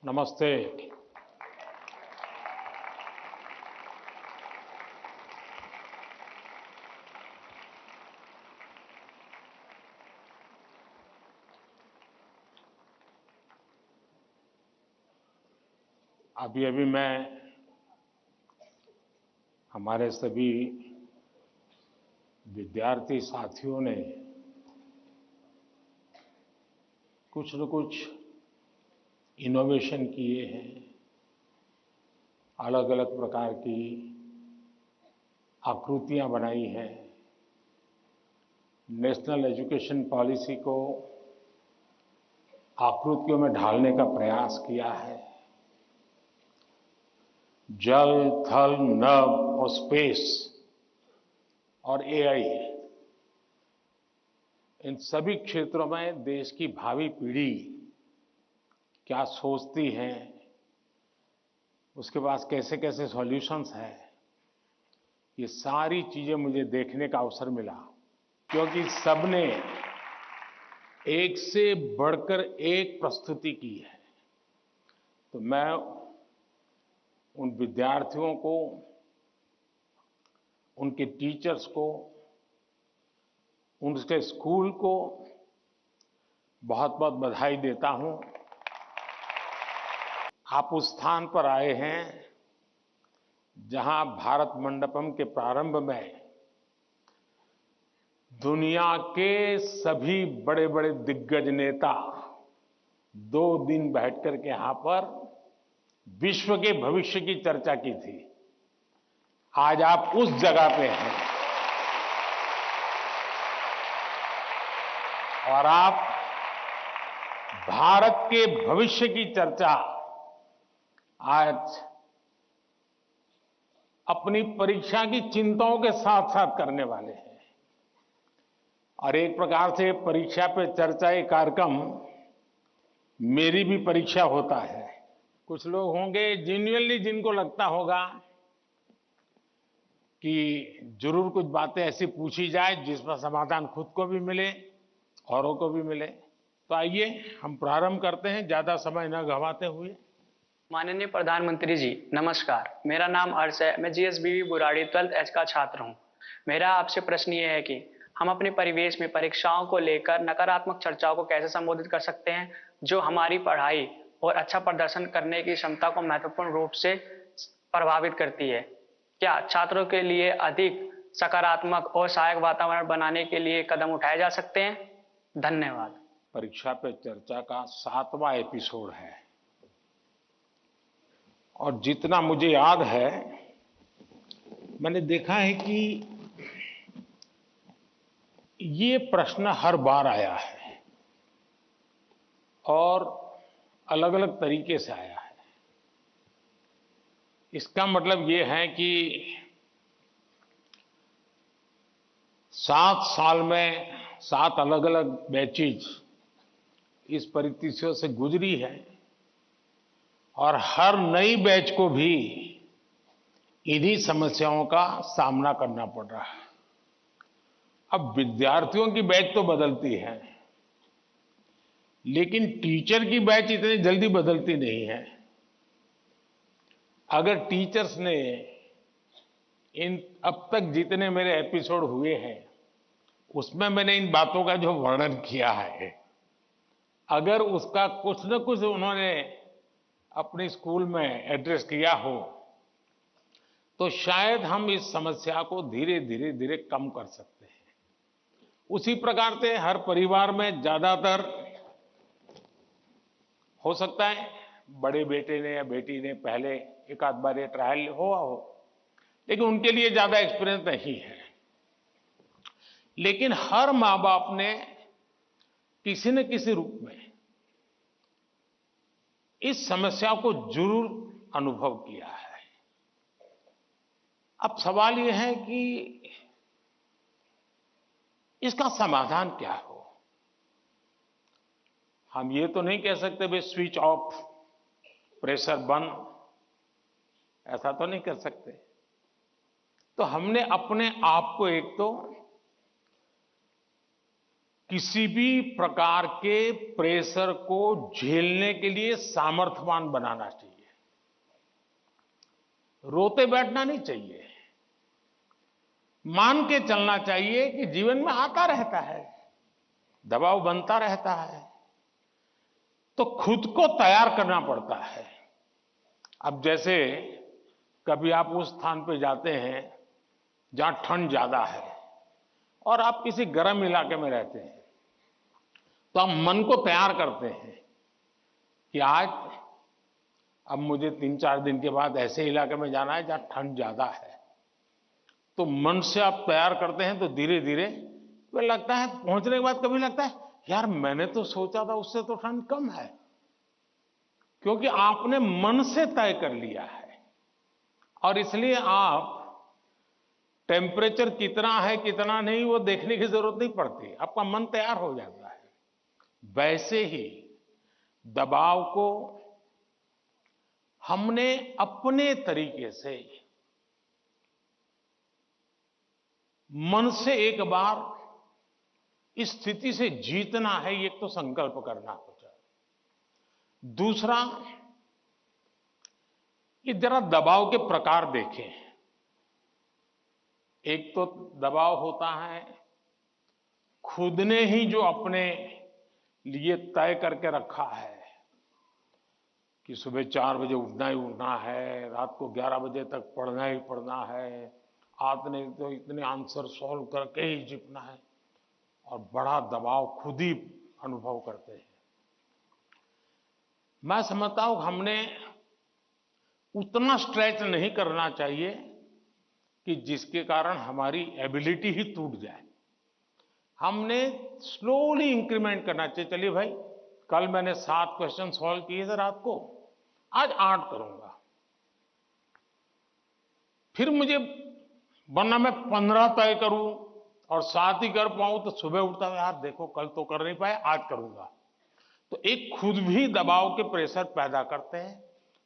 नमस्ते। अभी-अभी मैं हमारे सभी विद्यार्थी साथियों ने कुछ न कुछ इनोवेशन किए हैं, अलग-अलग प्रकार की आकृतियां बनाई हैं, नेशनल एजुकेशन पॉलिसी को आकृतियों में ढालने का प्रयास किया है। जल, थल, नभ और स्पेस और एआई, इन सभी क्षेत्रों में देश की भावी पीढ़ी क्या सोचती है, उसके पास कैसे-कैसे सॉल्यूशंस हैं, ये सारी चीजें मुझे देखने का अवसर मिला, क्योंकि सबने एक से बढ़कर एक प्रस्तुति की है। तो मैं उन विद्यार्थियों को, उनके टीचर्स को, उनके स्कूल को बहुत-बहुत बधाई देता हूं। आप उस स्थान पर आए हैं जहां भारत मंडपम के प्रारंभ में दुनिया के सभी बड़े-बड़े दिग्गज नेता 2 दिन बैठकर के यहां पर विश्व के भविष्य की चर्चा की थी। आज आप उस जगह पे हैं और आप भारत के भविष्य की चर्चा आज अपनी परीक्षा की चिंताओं के साथ-साथ करने वाले हैं। और एक प्रकार से परीक्षा पे चर्चा ये कार्यक्रम मेरी भी परीक्षा होता है। कुछ लोग होंगे जेन्युइनली जिनको लगता होगा कि जरूर कुछ बातें ऐसी पूछी जाए जिसका समाधान खुद को भी मिले, औरों को भी मिले। तो आइए हम प्रारंभ करते हैं, ज्यादा समय न गंवाते हुए। माननीय प्रधानमंत्री जी, नमस्कार। मेरा नाम अर्श है। मैं जीएसबीवी बुराड़ी 12th एच का छात्र हूं। मेरा आपसे प्रश्न ये है कि हम अपने परिवेश में परीक्षाओं को लेकर नकारात्मक चर्चाओं को कैसे संबोधित कर सकते हैं, जो हमारी पढ़ाई और अच्छा प्रदर्शन करने की क्षमता को महत्वपूर्ण रूप से प्रभावित करती है। क्या छात्रों के लिए अधिक सकारात्मक और सहायक वातावरण बनाने के लिए कदम उठाए जा सकते हैं? धन्यवाद। परीक्षा पे चर्चा का 7वां एपिसोड है और जितना मुझे याद है, मैंने देखा है कि ये प्रश्न हर बार आया है और अलग-अलग तरीके से आया है। इसका मतलब ये है कि 7 साल में 7 अलग-अलग बैचेज इस परिस्थितियों से गुजरी है और हर नई बैच को भी इन्हीं समस्याओं का सामना करना पड़ रहा है। अब विद्यार्थियों की बैच तो बदलती है, लेकिन टीचर की बैच इतनी जल्दी बदलती नहीं है। अगर टीचर्स ने इन अब तक जितने मेरे एपिसोड हुए हैं, उसमें मैंने इन बातों का जो वर्णन किया है, अगर उसका कुछ न कुछ उन्होंने अपने स्कूल में एड्रेस किया हो, तो शायद हम इस समस्या को धीरे-धीरे कम कर सकते हैं। उसी प्रकार से हर परिवार में ज्यादातर हो सकता है बड़े बेटे ने या बेटी ने पहले एक आध बार ये ट्रायल हुआ हो, लेकिन उनके लिए ज्यादा एक्सपीरियंस नहीं है। लेकिन हर मां बाप ने किसी न किसी रूप में इस समस्या को जरूर अनुभव किया है। अब सवाल यह है कि इसका समाधान क्या हो। हम ये तो नहीं कह सकते भाई स्विच ऑफ, प्रेशर बंद, ऐसा तो नहीं कर सकते। तो हमने अपने आप को एक तो किसी भी प्रकार के प्रेशर को झेलने के लिए सामर्थ्यवान बनाना चाहिए। रोते बैठना नहीं चाहिए। मान के चलना चाहिए कि जीवन में आता रहता है, दबाव बनता रहता है, तो खुद को तैयार करना पड़ता है। अब जैसे कभी आप उस स्थान पे जाते हैं जहां ठंड ज्यादा है और आप किसी गर्म इलाके में रहते हैं, तो हम मन को तैयार करते हैं कि आज अब मुझे 3-4 दिन के बाद ऐसे इलाके में जाना है जहां ठंड ज्यादा है। तो मन से आप तैयार करते हैं तो धीरे धीरे तो लगता है, पहुंचने के बाद कभी लगता है यार मैंने तो सोचा था उससे तो ठंड कम है, क्योंकि आपने मन से तय कर लिया है। और इसलिए आप टेम्परेचर कितना है कितना नहीं वो देखने की जरूरत नहीं पड़ती, आपका मन तैयार हो जाता है। वैसे ही दबाव को हमने अपने तरीके से मन से एक बार इस स्थिति से जीतना है, ये तो संकल्प करना होता है। दूसरा, ये जरा दबाव के प्रकार देखें। एक तो दबाव होता है खुद ने ही जो अपने लिए तय करके रखा है कि सुबह 4 बजे उठना ही उठना है, रात को 11 बजे तक पढ़ना ही पढ़ना है, आपने तो इतने आंसर सॉल्व करके ही जीतना है, और बड़ा दबाव खुद ही अनुभव करते हैं। मैं समझता हूं हमने उतना स्ट्रेच नहीं करना चाहिए कि जिसके कारण हमारी एबिलिटी ही टूट जाए। हमने स्लोली इंक्रीमेंट करना चाहिए। चलिए भाई, कल मैंने 7 क्वेश्चन सॉल्व किए थे रात को, आज 8 करूंगा। फिर मुझे वरना मैं 15 तय करूं और 7 ही कर पाऊं तो सुबह उठता है यार देखो कल तो कर नहीं पाए, आज करूंगा। तो एक खुद भी दबाव के प्रेशर पैदा करते हैं।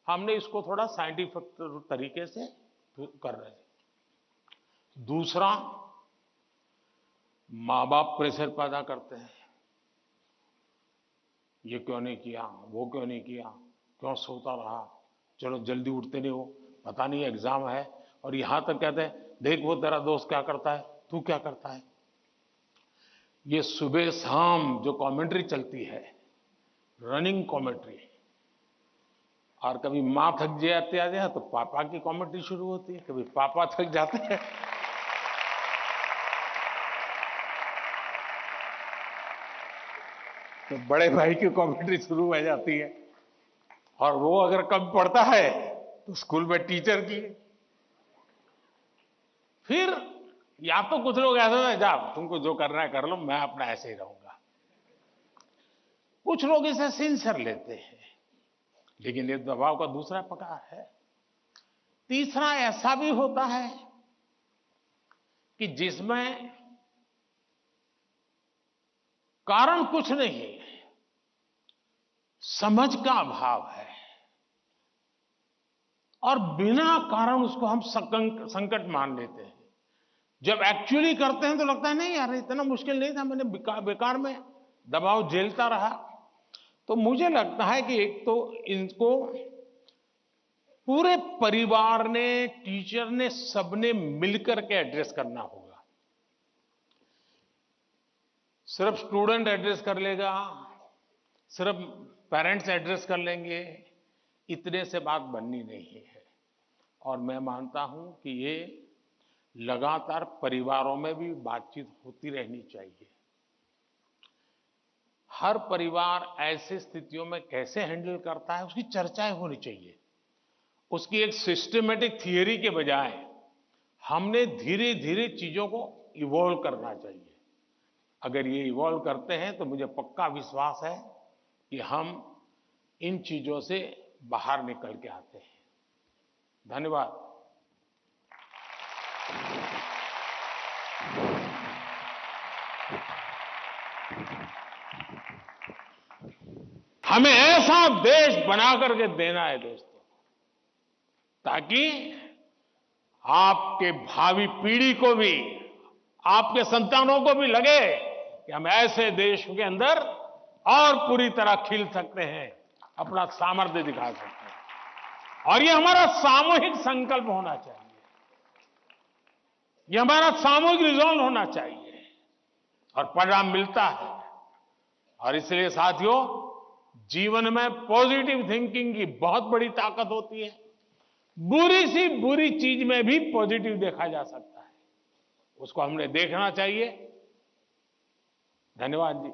हमने इसको थोड़ा साइंटिफिक तरीके से कर रहे हैं। दूसरा, माँ बाप प्रेशर पैदा करते हैं, ये क्यों नहीं किया, वो क्यों नहीं किया, क्यों सोता रहा, चलो जल्दी उठते नहीं हो, पता नहीं एग्जाम है। और यहां तक कहते हैं देख वो तेरा दोस्त क्या करता है, तू क्या करता है। ये सुबह शाम जो कमेंट्री चलती है, रनिंग कमेंट्री, और कभी माँ थक जाती है तो पापा की कमेंट्री शुरू होती है, कभी पापा थक जाते हैं तो बड़े भाई की कमेंट्री शुरू हो जाती है, और वो अगर कम पढ़ता है तो स्कूल में टीचर की। फिर या तो कुछ लोग ऐसे हैं जा तुमको जो करना है कर लो, मैं अपना ऐसे ही रहूंगा। कुछ लोग इसे सिंसियर लेते हैं, लेकिन ये दबाव का दूसरा प्रकार है। तीसरा ऐसा भी होता है कि जिसमें कारण कुछ नहीं, समझ का अभाव है, और बिना कारण उसको हम संकट मान लेते हैं। जब एक्चुअली करते हैं तो लगता है नहीं यार इतना मुश्किल नहीं था, मैंने बेकार में दबाव झेलता रहा। तो मुझे लगता है कि एक तो इनको पूरे परिवार ने, टीचर ने, सबने मिलकर के एड्रेस करना होगा। सिर्फ स्टूडेंट एड्रेस कर लेगा, सिर्फ पेरेंट्स एड्रेस कर लेंगे, इतने से बात बननी नहीं है। और मैं मानता हूं कि ये लगातार परिवारों में भी बातचीत होती रहनी चाहिए। हर परिवार ऐसे स्थितियों में कैसे हैंडल करता है उसकी चर्चाएं होनी चाहिए। उसकी एक सिस्टमेटिक थियरी के बजाय हमने धीरे धीरे चीजों को इवॉल्व करना चाहिए। अगर ये इवॉल्व करते हैं तो मुझे पक्का विश्वास है कि हम इन चीजों से बाहर निकल के आते हैं। धन्यवाद। हमें ऐसा देश बना करके देना है दोस्तों, ताकि आपके भावी पीढ़ी को भी, आपके संतानों को भी लगे कि हम ऐसे देश के अंदर और पूरी तरह खिल सकते हैं, अपना सामर्थ्य दिखा सकते हैं। और ये हमारा सामूहिक संकल्प होना चाहिए, ये हमारा सामूहिक रिजॉल्व होना चाहिए, और परिणाम मिलता है। और इसलिए साथियों, जीवन में पॉजिटिव थिंकिंग की बहुत बड़ी ताकत होती है। बुरी सी बुरी चीज में भी पॉजिटिव देखा जा सकता है, उसको हमने देखना चाहिए। धन्यवाद जी।